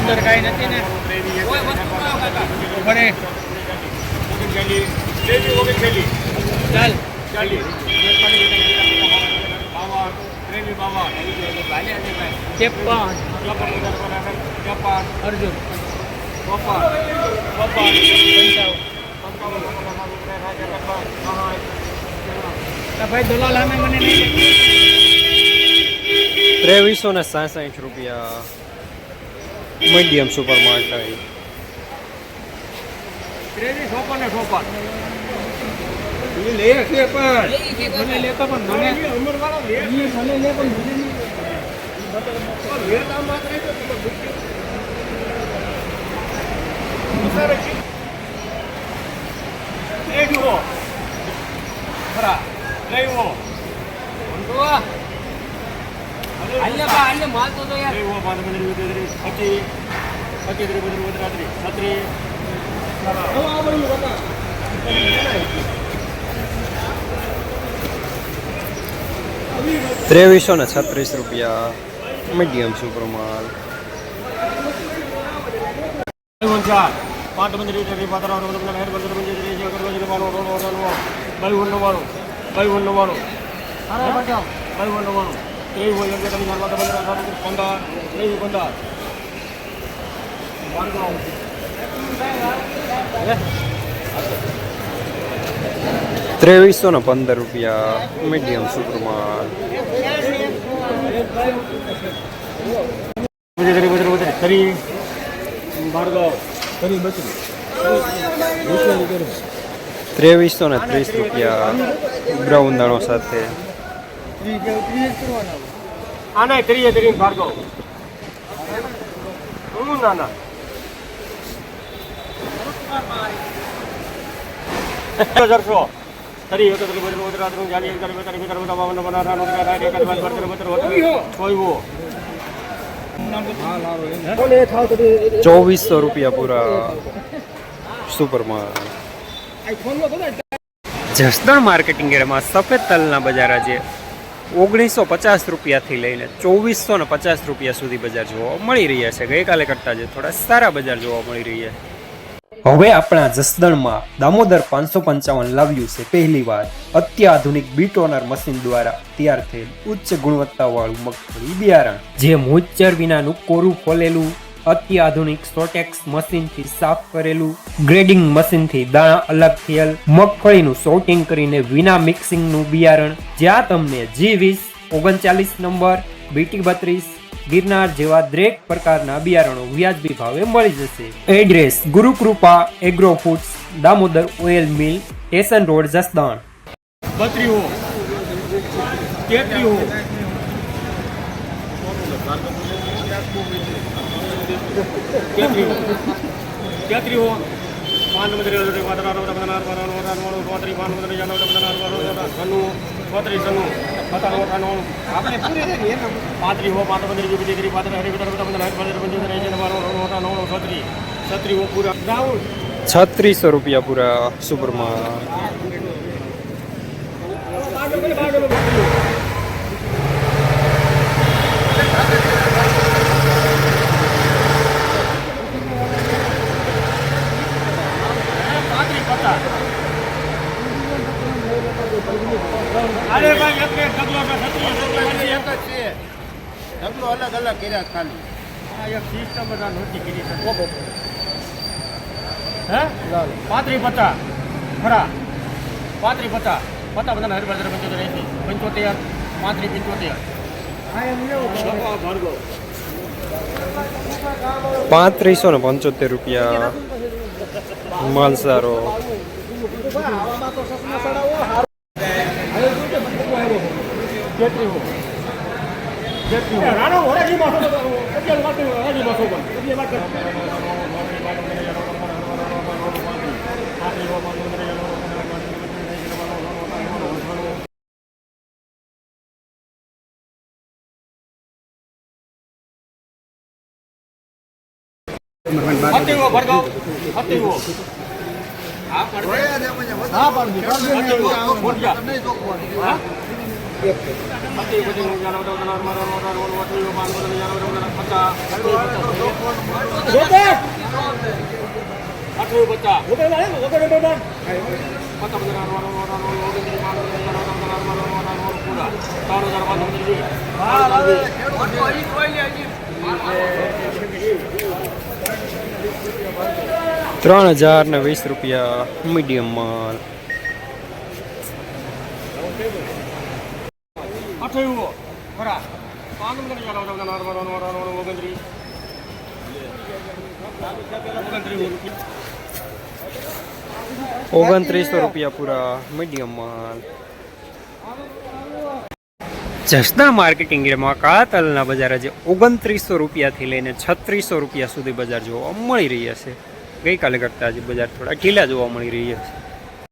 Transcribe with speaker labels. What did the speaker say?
Speaker 1: અંદર કાંઈ નથી ને પડે ચાલ 53 અર્જુન ભાઈ દલાલ અમે મને નહીં
Speaker 2: 2367 રૂપિયા મીડિયમ સુપર માર્કેટ
Speaker 1: 23 લે છે પણ મને લેતો પણ મને અમરવાળો લે મને લે પણ મને નહીં લે તા માત્ર એ જુઓ ખરા લેવો માલ તો યાર લેવો
Speaker 2: 2336 રૂપિયા મીડિયમ સુપર માલ 2315 રૂપિયા મીડિયમ સુપર માલ 2330 રૂપિયા બ્રાઉન દાણો સાથે
Speaker 1: આના કરીએ કરીને ભાર્ગવ ના ના તરી હતો તરી બધું ઉતરા તું જાલી એક તરી તરી તરી બાવન બનારા નો કાય એક બાદ બરતર બતર કોઈ વો
Speaker 2: 2400 રૂપિયા પૂરા સુપર માલ જસદણ માર્કેટિંગ એરિયામાં સફેદ તલના બજાર આજે 1950 રૂપિયાથી લઈને 2450 રૂપિયા સુધી બજાર જોવા મળી રહ્યા છે. ગઈકાલે કરતાં જે થોડા સારા બજાર જોવા મળી રહ્યા છે. હવે આપણા જસદણમાં દામોદર 555 લાવ્યું છે પહેલી વાર અત્યાધુનિક બીટોનર મશીન દ્વારા તૈયાર થયેલ ઉચ્ચ ગુણવત્તાવાળું મગફળી બિયારણ જે મોઇસ્ચર વિનાનું કોરું ફોલેલું અત્યાધુનિક સોટેક્સ મશીનથી સાફ કરેલું ગ્રેડિંગ મશીનથી દાણા અલગ થયેલ મગફળીનું સોર્ટિંગ કરીને વિના મિક્સિંગનું બિયારણ જ્યાં તમને G20 39 નંબર BT32 ગિરનાર જેવા દરેક પ્રકારના બિયારણો વ્યાજબી ભાવે મળી જશે. Address Gurukrupa agro foods, Damodar oil mill, station road, Jasdan. 3600 રૂપિયા પૂરા સુપરમાં.
Speaker 1: અરે ભાઈ એક ઢગલો છે ઢગલો અલગ અલગ કર્યા ખાલી આ એક સિસ્ટમ બધા નોટી કરી છે હે 3550 ખરા 3550 પતા બધા હરબદર 75 3575
Speaker 2: 3575 રૂપિયા માલ સારો.
Speaker 1: રાણો હોરાજી માસો કેટલી વાત હોરાજી માસો પણ કેટલી વાત હતીવો ભરગાવ હતીવો આ પડે હા પડે નહીં તો
Speaker 2: ₹3020 મીડિયમ માલ. ₹2900 પૂરા મીડિયમ માલ. જસદા માર્કેટિંગ એરિયામાં કાળા તલના બજાર આજે ₹2900 થી લઈને ₹3600 સુધી બજાર જોવા મળી રહ્યા છે. ગઈકાલે કરતાં આજે બજાર થોડા ઢીલા જોવા મળી રહ્યા છે.